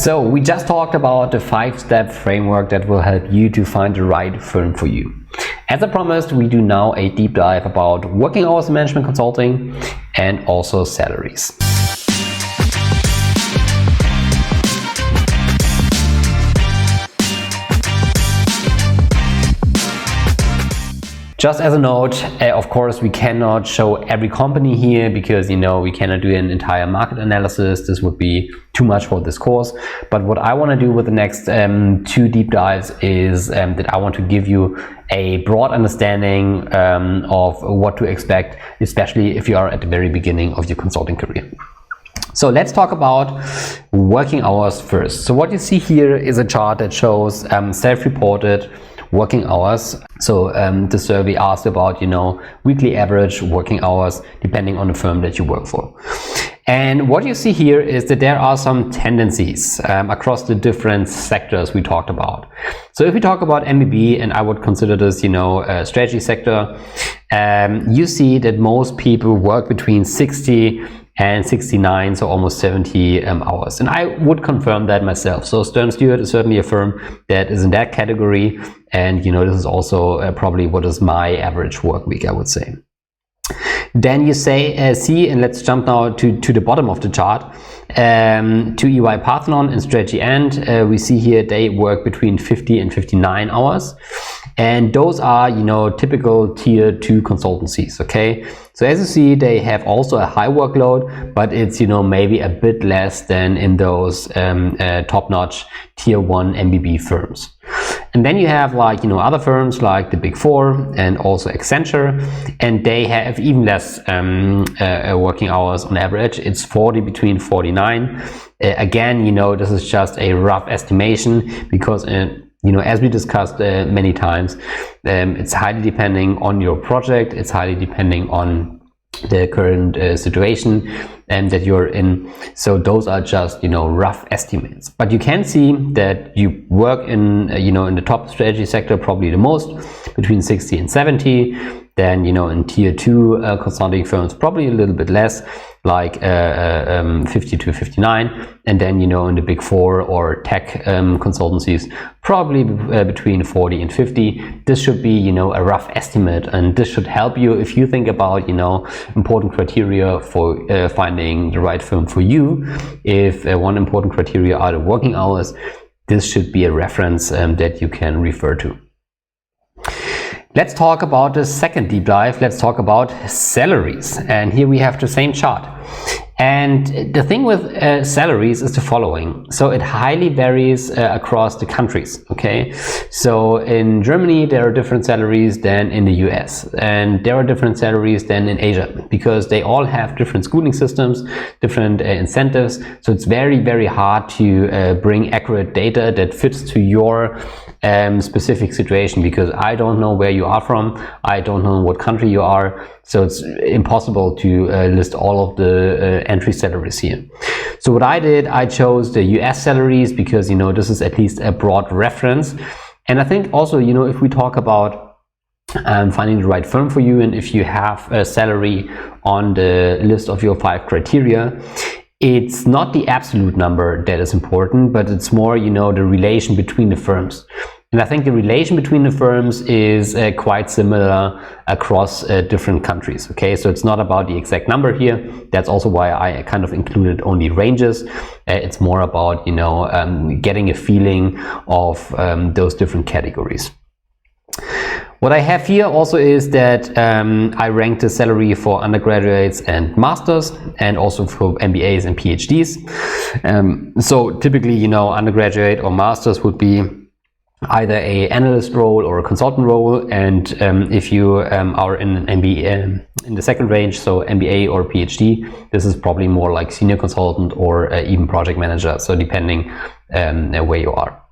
So we just talked about the 5-step framework that will help you to find the right firm for you. As I promised, we do now a deep dive about working hours in management consulting and also salaries. Just as a note, of course, we cannot show every company here because, we cannot do an entire market analysis. This would be too much for this course. But what I want to do with the next 2 deep dives is that I want to give you a broad understanding of what to expect, especially if you are at the very beginning of your consulting career. So let's talk about working hours first. So what you see here is a chart that shows self-reported working hours. So the survey asked about, weekly average working hours depending on the firm that you work for. And what you see here is that there are some tendencies across the different sectors we talked about. So if we talk about MBB, and I would consider this, a strategy sector, you see that most people work between 60 and 69, so almost 70 hours. And I would confirm that myself. So Stern Stewart is certainly a firm that is in that category. And, this is also probably what is my average work week, I would say. Then you see, and let's jump now to the bottom of the chart, to EY Parthenon and Strategy End. We see here they work between 50 and 59 hours. And those are, typical tier 2 consultancies, okay? So as you see, they have also a high workload, but it's, maybe a bit less than in those top-notch tier 1 MBB firms. And then you have other firms like the Big Four and also Accenture, and they have even less working hours on average. It's between 49. Again, this is just a rough estimation because as we discussed many times, it's highly depending on your project. It's highly depending on the current situation that you're in. So those are just, rough estimates. But you can see that you work in, in the top strategy sector, probably the most, between 60 and 70. Then, in tier 2 consulting firms, probably a little bit less, like 50 to 59. And then, in the Big Four or tech consultancies, probably between 40 and 50. This should be, a rough estimate. And this should help you if you think about, important criteria for finding the right firm for you. If one important criteria are the working hours, this should be a reference that you can refer to. Let's talk about the second deep dive. Let's talk about salaries. And here we have the same chart. And the thing with salaries is the following. So it highly varies across the countries, okay? So in Germany, there are different salaries than in the US. And there are different salaries than in Asia because they all have different schooling systems, different incentives. So it's very, very hard to bring accurate data that fits to your specific situation because I don't know where you are from. I don't know what country you are. So it's impossible to list all of the entry salaries here. So what I did, I chose the US salaries because, this is at least a broad reference. And I think also, if we talk about finding the right firm for you, and if you have a salary on the list of your 5 criteria, it's not the absolute number that is important, but it's more, the relation between the firms. And I think the relation between the firms is quite similar across different countries. Okay, so it's not about the exact number here. That's also why I kind of included only ranges. It's more about, getting a feeling of those different categories. What I have here also is that I ranked the salary for undergraduates and masters and also for MBAs and PhDs. So typically, undergraduate or masters would be either a analyst role or a consultant role, and if you are in an MBA in the second range, so MBA or PhD, this is probably more like senior consultant or even project manager, so depending where you are.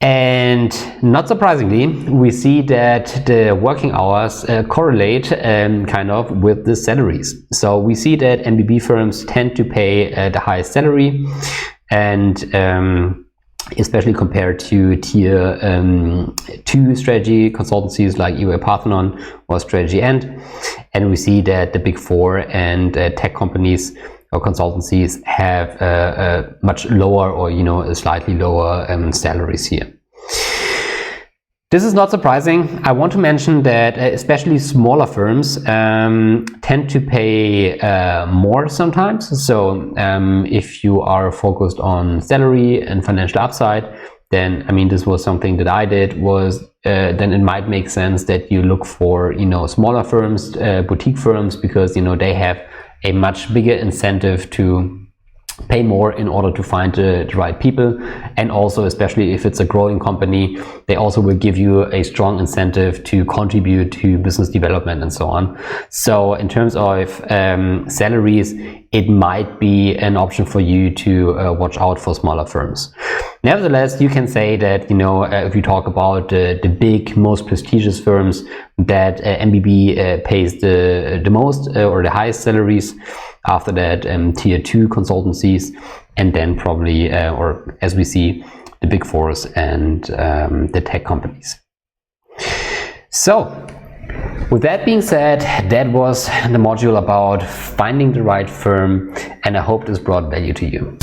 And not surprisingly, we see that the working hours correlate kind of with the salaries. So we see that MBB firms tend to pay the highest salary, and especially compared to tier 2 strategy consultancies like EY Parthenon or Strategy End. And we see that the Big Four and tech companies or consultancies have a much lower, or a slightly lower salaries here. This is not surprising. I want to mention that especially smaller firms tend to pay more sometimes. So if you are focused on salary and financial upside, then this was something that I did, was then it might make sense that you look for smaller firms, boutique firms, because they have a much bigger incentive to pay more in order to find the right people. And also, especially if it's a growing company, they also will give you a strong incentive to contribute to business development and so on. So in terms of salaries, it might be an option for you to watch out for smaller firms. Nevertheless, you can say that if you talk about the big, most prestigious firms, that MBB pays the most or the highest salaries. After that, tier 2 consultancies, and then probably, or as we see, the big fours and the tech companies. So, with that being said, that was the module about finding the right firm, and I hope this brought value to you.